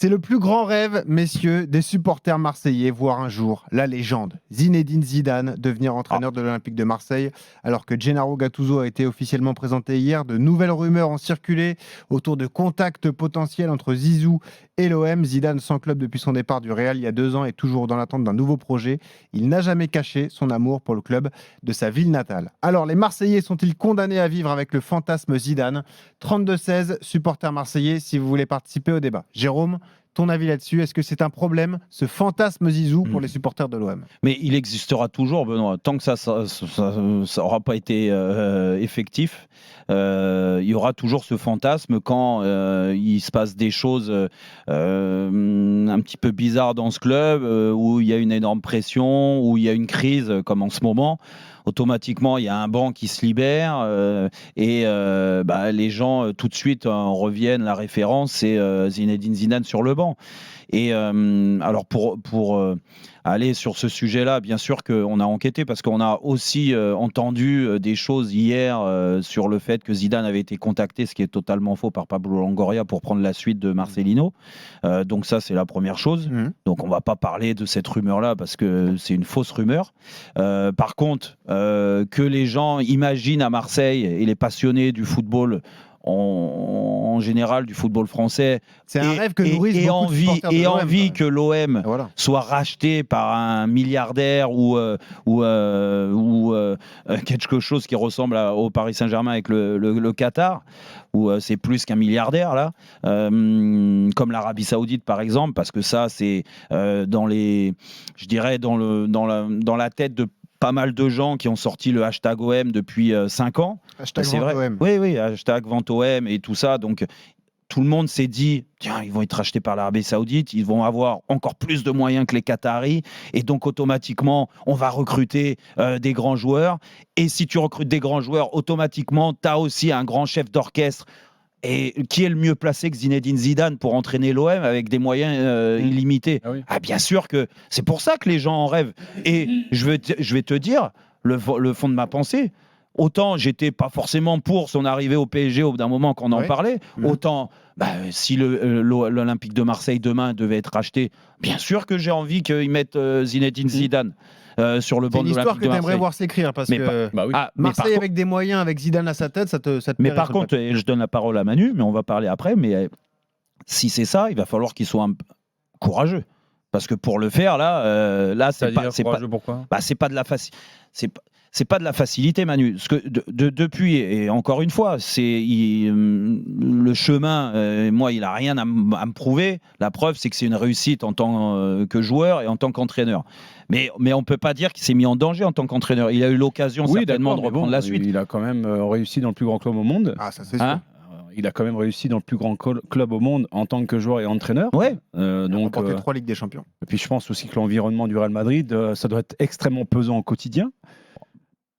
C'est le plus grand rêve, messieurs, des supporters marseillais, voir un jour la légende Zinedine Zidane devenir entraîneur de l'Olympique de Marseille. Alors que Gennaro Gattuso a été officiellement présenté hier, de nouvelles rumeurs ont circulé autour de contacts potentiels entre Zizou et l'OM. Zidane, sans club depuis son départ du Real il y a 2 ans, est toujours dans l'attente d'un nouveau projet. Il n'a jamais caché son amour pour le club de sa ville natale. Alors, les Marseillais sont-ils condamnés à vivre avec le fantasme Zidane? 32-16, supporters marseillais, si vous voulez participer au débat. Jérôme, ton avis là-dessus, est-ce que c'est un problème, ce fantasme Zizou pour les supporters de l'OM? Mais il existera toujours, Benoît, tant que ça n'aura pas été effectif. Il y aura toujours ce fantasme quand il se passe des choses un petit peu bizarres dans ce club, où il y a une énorme pression, où il y a une crise, comme en ce moment. Automatiquement, il y a un banc qui se libère et les gens tout de suite en reviennent. La référence, c'est Zinedine Zidane sur le banc. Et alors pour aller sur ce sujet-là, bien sûr qu'on a enquêté parce qu'on a aussi entendu des choses hier sur le fait que Zidane avait été contacté, ce qui est totalement faux, par Pablo Longoria pour prendre la suite de Marcelino. Donc ça, c'est la première chose. Donc on ne va pas parler de cette rumeur-là parce que c'est une fausse rumeur. Par contre, que les gens imaginent à Marseille et les passionnés du football en général du football français, c'est un rêve que nourrissent beaucoup de supporters de l'OM, envie que l'OM soit racheté par un milliardaire ou quelque chose qui ressemble au Paris Saint-Germain avec le Qatar, où c'est plus qu'un milliardaire là, comme l'Arabie Saoudite par exemple, parce que ça c'est dans la tête de pas mal de gens qui ont sorti le hashtag OM depuis 5 ans. Hashtag c'est vrai. OM. Oui, hashtag vente OM et tout ça. Donc, tout le monde s'est dit, tiens, ils vont être rachetés par l'Arabie Saoudite, ils vont avoir encore plus de moyens que les Qataris, et donc automatiquement, on va recruter des grands joueurs. Et si tu recrutes des grands joueurs, automatiquement, tu as aussi un grand chef d'orchestre. Et qui est le mieux placé que Zinedine Zidane pour entraîner l'OM avec des moyens illimités? Bien sûr que c'est pour ça que les gens en rêvent. Et je vais te dire le fond de ma pensée. Autant j'étais pas forcément pour son arrivée au PSG au bout d'un moment qu'on en parlait, autant si l'Olympique de Marseille demain devait être racheté, bien sûr que j'ai envie qu'ils mettent Zinedine Zidane sur le banc de l'Olympique de Marseille. C'est une histoire que tu aimerais voir s'écrire parce que Marseille avec des moyens, avec Zidane à sa tête, ça te mais par contre, et je donne la parole à Manu, mais on va parler après, mais si c'est ça, il va falloir qu'il soit courageux. Parce que pour le faire, là c'est pas... Pourquoi c'est pas de la facilité. C'est pas de la facilité, Manu. Parce que depuis, et encore une fois, le chemin, moi, il n'a rien à me prouver. La preuve, c'est que c'est une réussite en tant que joueur et en tant qu'entraîneur. Mais on ne peut pas dire qu'il s'est mis en danger en tant qu'entraîneur. Il a eu l'occasion certainement de reprendre la suite. Il a quand même réussi dans le plus grand club au monde. Ah, ça c'est sûr. Il a quand même réussi dans le plus grand club au monde en tant que joueur et entraîneur. Ouais. Il a remporté 3 Ligues des Champions. Et puis je pense aussi que l'environnement du Real Madrid, ça doit être extrêmement pesant au quotidien.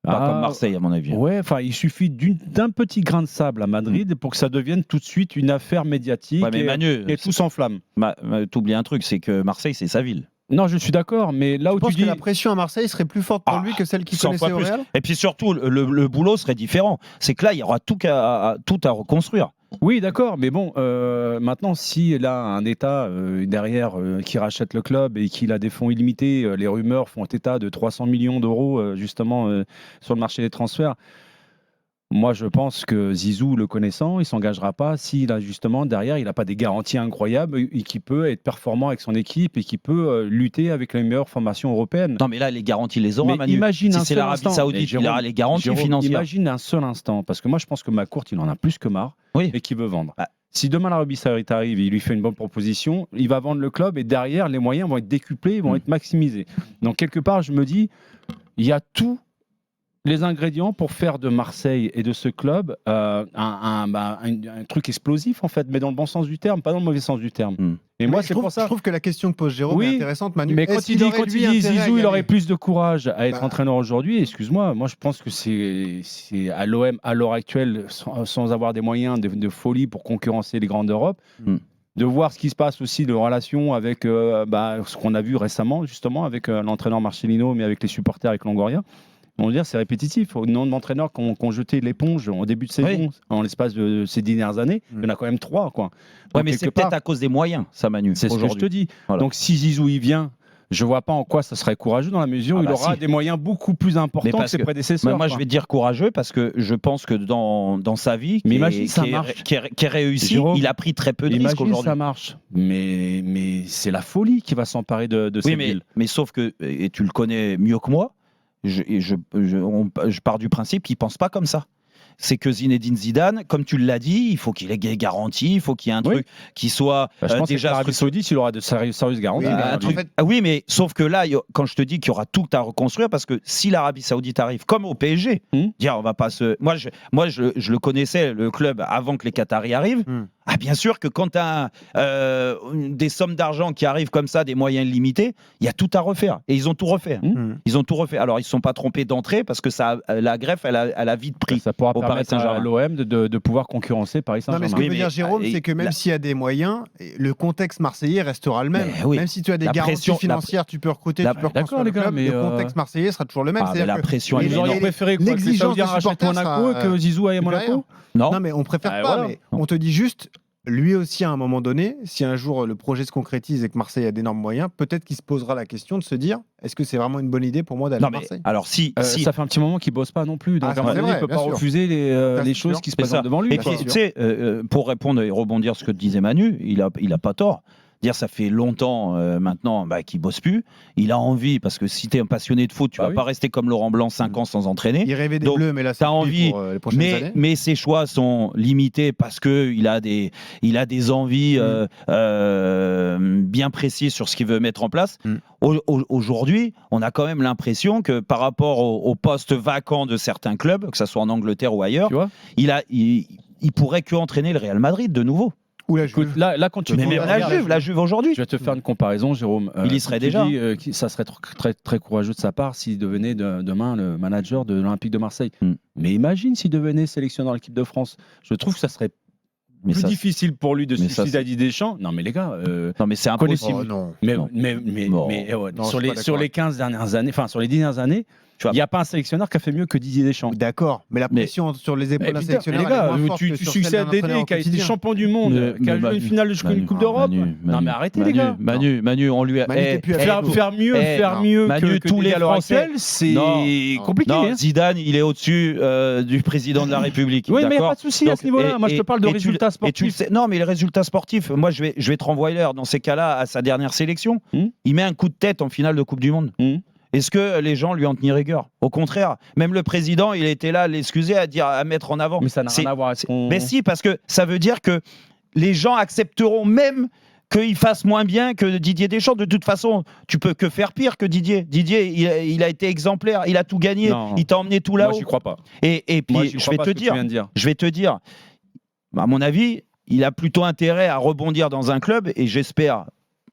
Pas comme Marseille, à mon avis. Ouais, il suffit d'un petit grain de sable à Madrid pour que ça devienne tout de suite une affaire médiatique et tout s'enflamme. T'oublies un truc, c'est que Marseille, c'est sa ville. Non, je suis d'accord, mais là où tu dis que la pression à Marseille serait plus forte pour lui que celle qu'il connaissait au Real. Et puis surtout, le boulot serait différent. C'est que là, il y aura tout à reconstruire. Oui, d'accord, mais bon, maintenant, s'il a un État derrière qui rachète le club et qu'il a des fonds illimités, les rumeurs font état de 300 millions d'euros justement sur le marché des transferts. Moi, je pense que Zizou, le connaissant, il ne s'engagera pas s'il a justement derrière, il n'a pas des garanties incroyables et qui peut être performant avec son équipe et qui peut lutter avec les meilleures formations européennes. Non, mais là, les garanties les aura, Manu. Imagine si c'est l'Arabie Saoudite, il aura les garanties financières. Imagine un seul instant, parce que moi, je pense que McCourt, il en a plus que marre et qu'il veut vendre. Si demain l'Arabie Saoudite arrive et il lui fait une bonne proposition, il va vendre le club et derrière, les moyens vont être décuplés, vont être maximisés. Donc, quelque part, je me dis, il y a tout les ingrédients pour faire de Marseille et de ce club un truc explosif en fait, mais dans le bon sens du terme, pas dans le mauvais sens du terme. Et moi, c'est pour ça. Je trouve que la question que pose Jérôme est intéressante, Manu. Mais quand il dit Zizou, il aurait plus de courage à être entraîneur aujourd'hui. Excuse-moi, moi je pense que c'est à l'OM à l'heure actuelle, sans avoir des moyens de folie pour concurrencer les grands d'Europe. De voir ce qui se passe aussi de relation avec ce qu'on a vu récemment justement avec l'entraîneur Marcelino, mais avec les supporters, avec Longoria. On va dire c'est répétitif. Au nombre d'entraîneurs qui ont jeté l'éponge en début de saison, en l'espace de ces 10 dernières années, il y en a quand même 3. Quoi. Ouais, mais c'est peut-être à cause des moyens, ça, Manu. C'est ce que je te dis. Voilà. Donc si Zizou y vient, je vois pas en quoi ça serait courageux dans la mesure où il aura des moyens beaucoup plus importants que ses prédécesseurs. Moi, je vais dire courageux parce que je pense que dans sa vie, qui est réussie, Jérôme, il a pris très peu de risques aujourd'hui. Ça marche, mais c'est la folie qui va s'emparer de cette ville. Mais sauf que, et tu le connais mieux que moi, je pars du principe qu'il ne pense pas comme ça. C'est que Zinedine Zidane, comme tu l'as dit, il faut qu'il ait des garanties, il faut qu'il y ait un truc qui soit je pense déjà. L'Arabie Saoudite, il aura de sérieuses garanties. Oui, mais sauf que là, quand je te dis qu'il y aura tout à reconstruire, parce que si l'Arabie Saoudite arrive, comme au PSG, dire on va pas se. Moi, je le connaissais, le club, avant que les Qataris arrivent. Ah, bien sûr que quand tu as des sommes d'argent qui arrivent comme ça, des moyens limités, il y a tout à refaire. Et ils ont tout refait. Ils ont tout refait. Alors, ils ne se sont pas trompés d'entrée parce que la greffe, elle a vite pris. Ça pourra permettre à l'OM de pouvoir concurrencer Paris Saint-Germain. Non, mais ce que veut dire Jérôme, c'est que même s'il y a des moyens, le contexte marseillais restera le même. Même si tu as des garanties financières, tu peux recruter, tu peux reconstruire le club, le contexte marseillais sera toujours le même. La pression, ils auraient préféré que l'exigence de rachète Monaco et que Zizou aille à Monaco. Non, mais on préfère pas. Mais on te dit juste. Lui aussi, à un moment donné, si un jour le projet se concrétise et que Marseille a d'énormes moyens, peut-être qu'il se posera la question de se dire est-ce que c'est vraiment une bonne idée pour moi d'aller à Marseille ? Alors, si ça fait un petit moment qu'il ne bosse pas non plus. Donc, il ne peut pas refuser les choses qui se présentent devant lui. Et puis, tu sais, pour répondre et rebondir sur ce que disait Manu, il a pas tort. Dire ça fait longtemps maintenant qu'il bosse plus. Il a envie, parce que si tu es un passionné de foot, tu vas pas rester comme Laurent Blanc 5 ans sans entraîner. Il rêvait des Bleus, mais là, c'est envie pour les prochaines années. Mais ses choix sont limités parce qu'il a des envies bien précises sur ce qu'il veut mettre en place. Aujourd'hui, on a quand même l'impression que par rapport au poste vacant de certains clubs, que ce soit en Angleterre ou ailleurs, il pourrait que entraîner le Real Madrid de nouveau. Écoute, là, quand tu mais même la Juve aujourd'hui. Je vais te faire une comparaison, Jérôme. Il y serait déjà. Ça serait très, très courageux de sa part s'il devenait demain le manager de l'Olympique de Marseille. Mais imagine s'il devenait sélectionneur de l'équipe de France. Je trouve que ça serait plus difficile pour lui de se suicider à Didier Deschamps. Non, mais les gars, non, mais c'est impossible. Sur les 15 dernières années, enfin sur les 10 dernières années, il n'y a pas un sélectionneur qui a fait mieux que Didier Deschamps. D'accord, mais la pression sur les épaules d'un sélectionneur. Les gars, tu succèdes à Dédé qui a été champion du monde, qui a joué une finale de Coupe d'Europe. Non, mais arrêtez, les gars. Manu, on lui a. Faire mieux que tous les Français, c'est compliqué. Non, Zidane, il est au-dessus du président de la République. Oui, mais il n'y a pas de souci à ce niveau-là. Moi, je te parle de résultats sportifs. Non, mais les résultats sportifs, moi, je vais te renvoyer dans ces cas-là à sa dernière sélection. Il met un coup de tête en finale de Coupe du Monde. Est-ce que les gens lui ont tenu rigueur ? Au contraire, même le président, il était là à l'excuser, à mettre en avant. Mais ça n'a rien à voir avec son... Mais si, parce que ça veut dire que les gens accepteront même qu'il fasse moins bien que Didier Deschamps. De toute façon, tu peux que faire pire que Didier. Didier, il a été exemplaire, il a tout gagné, il t'a emmené tout là-haut. Moi, j'y crois pas. Et puis, je vais te dire, à mon avis, il a plutôt intérêt à rebondir dans un club, et j'espère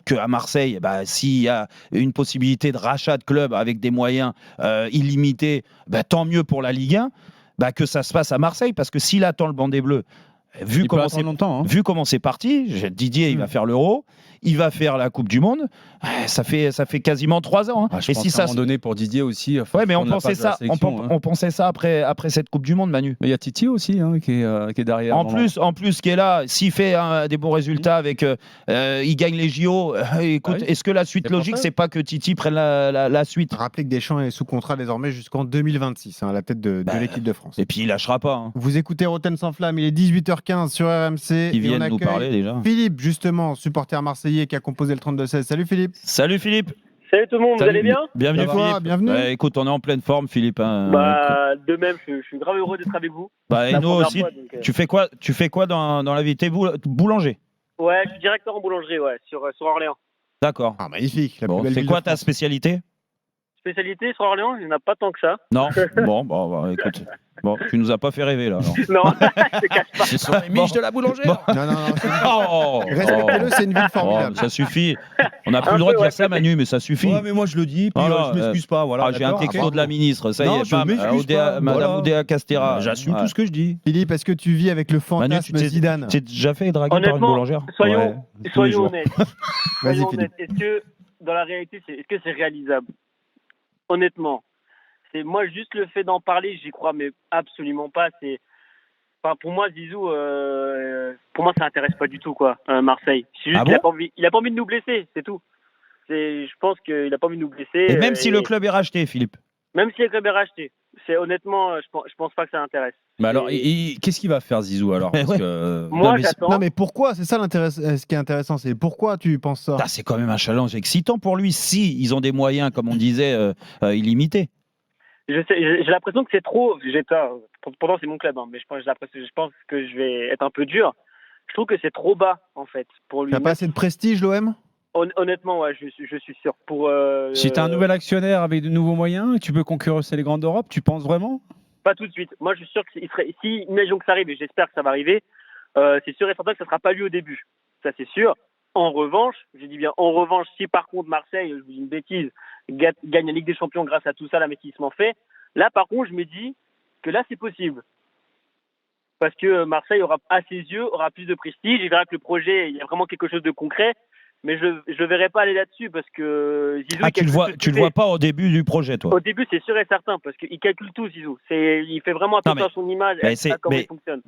qu'à Marseille, s'il y a une possibilité de rachat de club avec des moyens illimités, tant mieux pour la Ligue 1, que ça se passe à Marseille, parce que s'il attend le banc des Bleus, vu comment c'est parti, Didier, il va faire l'Euro, il va faire la Coupe du Monde, ça fait quasiment 3 ans. Je pense qu'à un moment donné, pour Didier aussi... mais on pensait ça après cette Coupe du Monde, Manu. Mais il y a Titi aussi qui est derrière. En plus, qui est là, s'il fait des bons résultats avec... il gagne les JO. Écoute, est-ce que la suite logique, c'est pas que Titi prenne la suite ? Rappelez que Deschamps est sous contrat désormais jusqu'en 2026, à la tête de l'équipe de France. Et puis, il lâchera pas. Vous écoutez Rotten sans flamme, il est 18h15 sur RMC. Ils viennent nous parler déjà. Philippe, justement, supporter marseillais qui a composé le 32-16. Salut Philippe. Salut Philippe. Salut tout le monde, vous allez bien ? Bienvenue Philippe. Bienvenue. Écoute, on est en pleine forme Philippe. De même, je suis grave heureux d'être avec vous. Et nous aussi. Tu fais quoi dans la vie ? T'es boulanger ? Ouais, je suis directeur en boulangerie, sur Orléans. D'accord. Ah, magnifique. C'est quoi ta spécialité ? Spécialité sur Orléans, il n'y en a pas tant que ça. Non. Bon, écoute. Bon, tu nous as pas fait rêver là. Non, je te cache pas. Ce sont les miches de la boulangère. Non. Respectez-le, c'est une ville formidable. Ça suffit. On n'a plus le droit de dire ça, Manu, mais ça suffit. Ouais, mais moi je le dis, puis je m'excuse pas. Voilà. J'ai un texto de la ministre. Ça y est, je m'excuse pas. Madame Oudéa Castéra. J'assume tout ce que je dis. Philippe, est-ce que tu vis avec le fantasme Zidane ? Tu t'es déjà fait draguer par une boulangère ? Soyons honnêtes. Vas-y, Philippe. Est-ce que dans la réalité, est-ce que c'est réalisable ? Honnêtement, moi juste le fait d'en parler, j'y crois mais absolument pas. Pour moi, Zizou, pour moi, ça n'intéresse pas du tout, quoi, Marseille. C'est juste qu'il a pas envie de nous blesser, c'est tout. Je pense qu'il a pas envie de nous blesser. Et même si le club est racheté, Philippe. Même si le club est racheté. Honnêtement, je pense pas que ça intéresse. Mais alors, qu'est-ce qu'il va faire, Zizou, alors parce que... Moi, j'attends. Non, mais pourquoi? C'est ça ce qui est intéressant, c'est pourquoi tu penses ça? C'est quand même un challenge excitant pour lui, si ils ont des moyens, comme on disait, illimités. J'ai l'impression que c'est trop. Pourtant, c'est mon club, hein, mais je pense que je vais être un peu dur. Je trouve que c'est trop bas, en fait, pour lui. T'as pas assez de prestige, l'OM? Honnêtement, ouais, je suis sûr. Si tu as un nouvel actionnaire avec de nouveaux moyens, tu peux concurrencer les grandes d'Europe, tu penses vraiment? Pas tout de suite. Moi, je suis sûr que si imaginons que ça arrive, et j'espère que ça va arriver, c'est sûr et certain que ça ne sera pas lui au début. Ça, c'est sûr. En revanche, je dis bien en revanche, si par contre Marseille, je vous dis une bêtise, gagne la Ligue des Champions grâce à tout ça, l'investissement fait, là par contre, je me dis que là, c'est possible. Parce que Marseille à ses yeux, aura plus de prestige, il verra que le projet, il y a vraiment quelque chose de concret. Mais je ne verrai pas aller là-dessus parce que Zizou... tu le vois pas au début du projet, toi? Au début, c'est sûr et certain parce qu'il calcule tout, Zizou. Il fait vraiment attention à son image et à comment il fonctionne.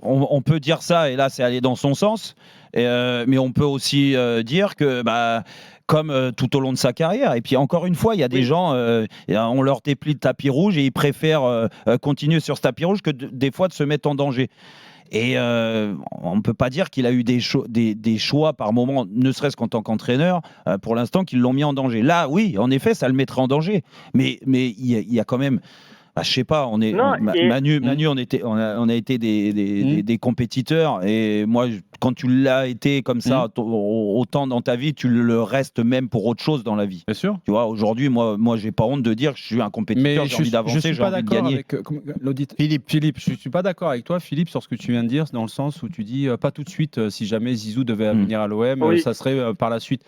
On peut dire ça, et là, c'est aller dans son sens. Mais on peut aussi dire que... comme tout au long de sa carrière. Et puis encore une fois, il y a des gens, on leur déplie le tapis rouge et ils préfèrent continuer sur ce tapis rouge que des fois de se mettre en danger. Et on ne peut pas dire qu'il a eu des choix par moment, ne serait-ce qu'en tant qu'entraîneur, pour l'instant, qui l'ont mis en danger. Là, oui, en effet, ça le mettrait en danger. Mais il y a quand même... je sais pas, Manu, on a été des compétiteurs, et moi, quand tu l'as été comme ça autant dans ta vie, tu le restes même pour autre chose dans la vie. Bien sûr. Tu vois, aujourd'hui, moi, j'ai pas honte de dire que je suis un compétiteur, j'ai envie d'avancer, j'ai envie de gagner. Philippe, je suis pas d'accord avec toi, Philippe, sur ce que tu viens de dire, dans le sens où tu dis pas tout de suite. Si jamais Zizou devait venir à l'OM, ça serait par la suite.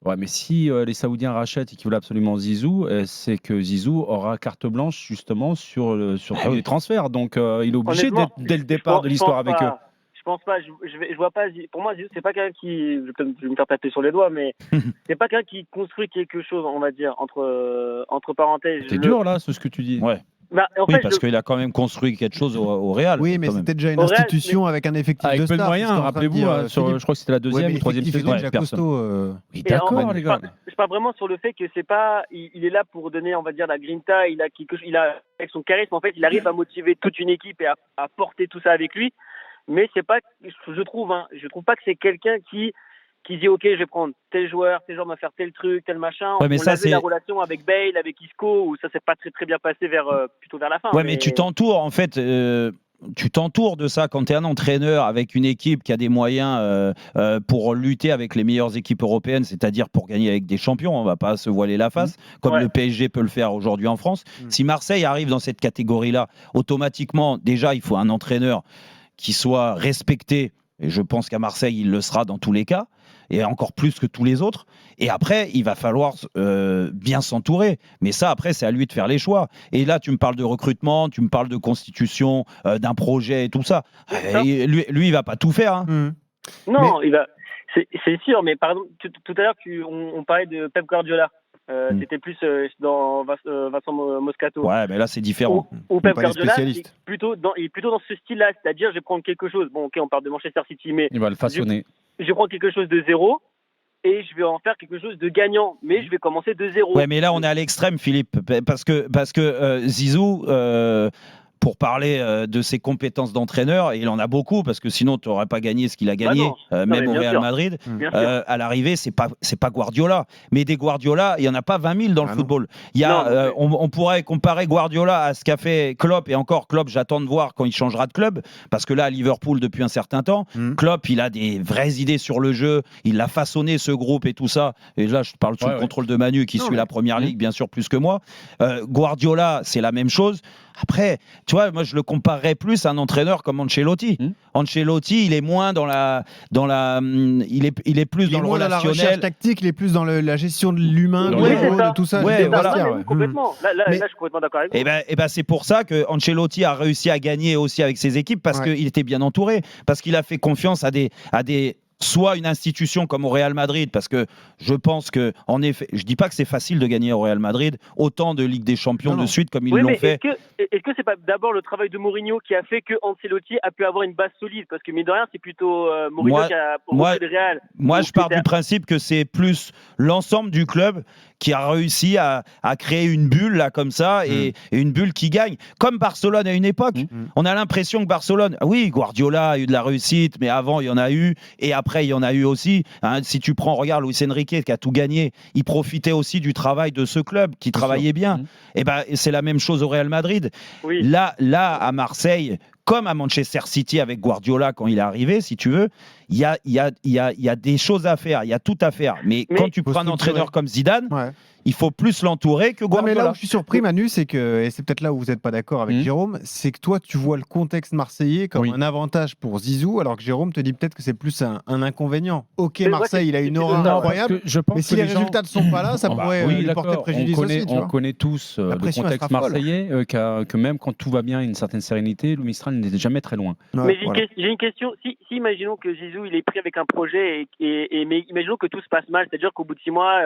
Ouais, mais si les Saoudiens rachètent et qu'ils veulent absolument Zizou, c'est que Zizou aura carte blanche justement sur les transferts. Donc il est obligé dès le départ de l'histoire avec eux. Je pense pas. Je vois pas. Pour moi, Zizou, c'est pas quelqu'un qui. Je vais me faire taper sur les doigts, mais c'est pas quelqu'un qui construit quelque chose, on va dire, entre parenthèses. C'est dur là, ce que tu dis. Ouais. Parce qu'il a quand même construit quelque chose au Real. Oui, mais c'était déjà une institution avec un effectif de peu de stars. moyens, rappelez-vous, je crois que c'était la deuxième ou troisième saison. Costaud. Oui, d'accord, les gars. Je parle vraiment sur le fait que c'est pas, il est là pour donner, on va dire, la grinta. Il a avec son charisme, en fait, il arrive à motiver toute une équipe et à porter tout ça avec lui. Mais c'est pas, je trouve pas que c'est quelqu'un qui dit ok, je vais prendre tel joueur va faire tel truc, tel machin. Ouais, mais on a vu la relation avec Bale, avec Isco, où ça s'est pas très très bien passé plutôt vers la fin. Ouais, mais tu t'entoures en fait. Tu t'entoures de ça quand tu es un entraîneur avec une équipe qui a des moyens pour lutter avec les meilleures équipes européennes, c'est-à-dire pour gagner avec des champions, on va pas se voiler la face, comme le PSG peut le faire aujourd'hui en France. Si Marseille arrive dans cette catégorie-là, automatiquement, déjà, il faut un entraîneur qui soit respecté, et je pense qu'à Marseille, il le sera dans tous les cas, et encore plus que tous les autres. Et après, il va falloir bien s'entourer. Mais ça, après, c'est à lui de faire les choix. Et là, tu me parles de recrutement, tu me parles de constitution, d'un projet et tout ça. Lui, il va pas tout faire. Hein. Non, il va. C'est sûr, mais par exemple, tout à l'heure, on parlait de Pep Guardiola. C'était plus dans Vincent Moscato. Ouais, mais là, c'est différent. Ou Pep Guardiola, il est plutôt dans ce style-là. C'est-à-dire, je vais prendre quelque chose. Bon, ok, on parle de Manchester City, mais il va le façonner. Je prends quelque chose de zéro et je vais en faire quelque chose de gagnant, mais je vais commencer de zéro. Ouais, mais là, on est à l'extrême, Philippe, parce que Zizou, pour parler de ses compétences d'entraîneur, et il en a beaucoup, parce que sinon, tu n'aurais pas gagné ce qu'il a gagné, même au Real Madrid. À l'arrivée, c'est pas Guardiola. Mais des Guardiola, il n'y en a pas 20 000 dans le football. On pourrait comparer Guardiola à ce qu'a fait Klopp, et encore Klopp, j'attends de voir quand il changera de club, parce que là, à Liverpool, depuis un certain temps, Klopp, il a des vraies idées sur le jeu, il a façonné ce groupe et tout ça. Et là, je parle sous le contrôle de Manu, qui suit la Première Ligue, bien sûr, plus que moi. Guardiola, c'est la même chose. Après, tu vois, moi je le comparerais plus à un entraîneur comme Ancelotti. Ancelotti, il est moins il est plus dans le relationnel. Dans la recherche tactique, il est plus dans la gestion de l'humain, de tout ça. Complètement. Là, je suis complètement d'accord avec vous. Et ben, c'est pour ça que Ancelotti a réussi à gagner aussi avec ses équipes, parce qu'il était bien entouré, parce qu'il a fait confiance à des soit une institution comme au Real Madrid, parce que je pense que, en effet, je dis pas que c'est facile de gagner au Real Madrid autant de Ligue des Champions de suite comme ils l'ont fait. Est-ce que c'est pas d'abord le travail de Mourinho qui a fait que Ancelotti a pu avoir une base solide? Parce que mine de rien, c'est plutôt Mourinho qui a repris le Real. Moi, je pars du principe que c'est plus l'ensemble du club qui a réussi à créer une bulle là comme ça et une bulle qui gagne. Comme Barcelone à une époque, on a l'impression que Barcelone, oui, Guardiola a eu de la réussite, mais avant il y en a eu et après il y en a eu aussi. Hein, si tu prends, regarde Luis Enrique qui a tout gagné, il profitait aussi du travail de ce club qui travaillait bien. Et ben c'est la même chose au Real Madrid. Oui. Là à Marseille, comme à Manchester City avec Guardiola quand il est arrivé, si tu veux, il y a des choses à faire, il y a tout à faire. Mais quand tu prends un entraîneur comme Zidane, il faut plus l'entourer que Guardiola. Mais là où je suis surpris, Manu, c'est que, et c'est peut-être là où vous n'êtes pas d'accord avec Jérôme, c'est que toi, tu vois le contexte marseillais comme un avantage pour Zizou, alors que Jérôme te dit peut-être que c'est plus un inconvénient. Ok, Marseille, il a une aura incroyable, mais si les résultats ne sont pas là, ça pourrait lui porter préjudice aussi. On connaît tous le contexte marseillais, que même quand tout va bien, il y a une certaine sérénité, Louis Mistral n'est jamais très loin. Mais j'ai une question. Si imaginons que Zizou il est pris avec un projet mais imaginons que tout se passe mal, c'est-à-dire qu'au bout de 6 mois,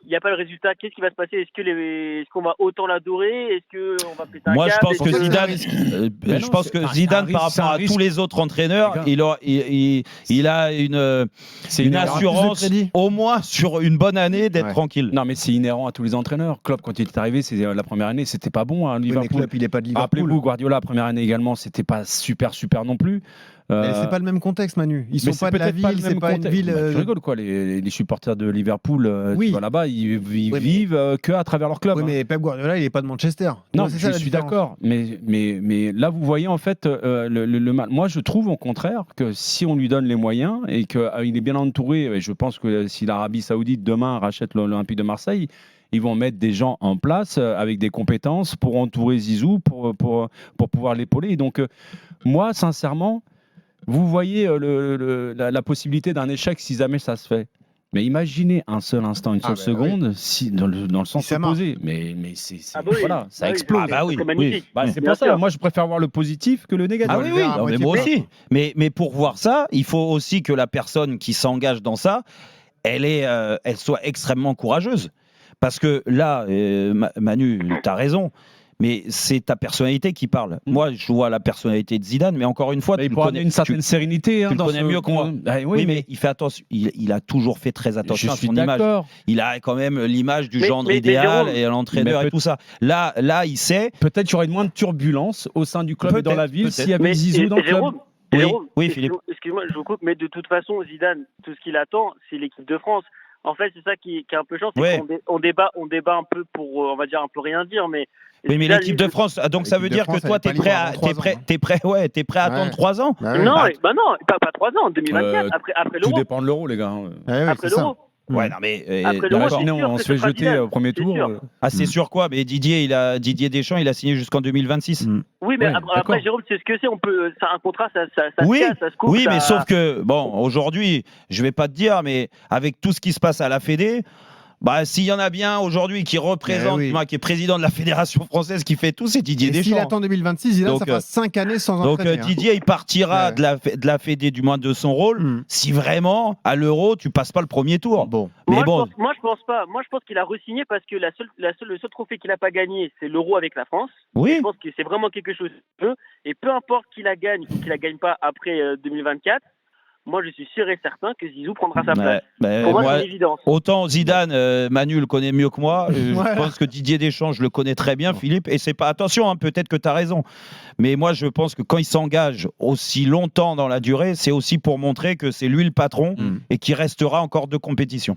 il n'y a pas le résultat. Qu'est-ce qui va se passer? Est-ce qu'on va autant l'adorer? Est-ce qu'on va péter un câble? Moi, je pense que Zidane, par rapport à tous les autres entraîneurs, il a une assurance au moins sur une bonne année d'être tranquille. Non, mais c'est inhérent à tous les entraîneurs. Klopp, quand il est arrivé, la première année, c'était pas bon. Hein, Liverpool. Mais Klopp, il n'est pas de Liverpool. Rappelez-vous, Guardiola, la première année également, c'était pas super non plus. Mais c'est pas le même contexte, Manu. Ils sont pas de la ville, c'est pas une ville. Tu rigoles quoi, les supporters de Liverpool, tu vois là-bas, ils vivent que à travers leur club. Oui, mais Pep Guardiola, il est pas de Manchester. Non, je suis d'accord. Mais là, vous voyez en fait le mal. Moi, je trouve au contraire que si on lui donne les moyens et qu'il est bien entouré, et je pense que si l'Arabie Saoudite demain rachète l'Olympique de Marseille, ils vont mettre des gens en place avec des compétences pour entourer Zizou, pour pouvoir l'épauler. Et donc, moi, sincèrement, vous voyez la possibilité d'un échec si jamais ça se fait. Mais imaginez un seul instant, une seule seconde, si, dans le sens opposé. Mais voilà, ça explose. C'est magnifique. C'est pour ça, moi je préfère voir le positif que le négatif. Mais moi aussi. Mais pour voir ça, il faut aussi que la personne qui s'engage dans ça, elle soit extrêmement courageuse. Parce que là, Manu, tu as raison. Mais c'est ta personnalité qui parle. Moi, je vois la personnalité de Zidane, mais encore une fois, tu connais une certaine sérénité. Tu le connais mieux que moi. Oui, mais il fait attention. Il a toujours fait très attention à son image. Il a quand même l'image du gendre idéal et l'entraîneur et tout ça. Là, il sait. Peut-être qu'il y aurait moins de turbulences au sein du club et dans la ville s'il y avait Zizou dans le club. Oui, Philippe. Excuse-moi, je vous coupe, mais de toute façon, Zidane, tout ce qu'il attend, c'est l'équipe de France. En fait, c'est ça qui est un peu chiant, c'est qu'on débat un peu pour, on va dire, un peu rien dire, mais. Oui, mais l'équipe de France, donc ça veut dire que toi, t'es prêt à attendre 3 ans? Non, pas 3 ans, en 2024, après l'Euro. Tout dépend de l'Euro, les gars. Après l'Euro. Ouais, non, mais après l'Euro, on se fait jeter au premier tour. C'est sûr quoi? Mais Didier Deschamps, il a signé jusqu'en 2026. Oui, mais après, Jérôme, c'est ce que c'est. Un contrat, ça se casse, ça se coupe. Oui, mais sauf que, bon, aujourd'hui, je vais pas te dire, mais avec tout ce qui se passe à la Fédé, s'il y en a bien aujourd'hui qui représente, qui est président de la Fédération française, qui fait tout, c'est Didier Deschamps. S'il attend 2026, ça fera 5 années sans entraîner. Donc Didier, il partira de la Fédé, du moins de son rôle, si vraiment, à l'Euro, tu passes pas le premier tour. Moi, je pense pas. Moi, je pense qu'il a re-signé parce que le seul trophée qu'il n'a pas gagné, c'est l'Euro avec la France. Oui. Je pense que c'est vraiment quelque chose qu'il veut. Et peu importe qu'il la gagne ou qu'il la gagne pas après 2024, moi, je suis sûr et certain que Zizou prendra sa place. Pour moi, c'est une évidence. Autant Zidane, Manu le connaît mieux que moi. Je pense que Didier Deschamps, je le connais très bien, Philippe. Et c'est pas, attention, peut-être que tu as raison. Mais moi, je pense que quand il s'engage aussi longtemps dans la durée, c'est aussi pour montrer que c'est lui le patron et qu'il restera encore de compétition.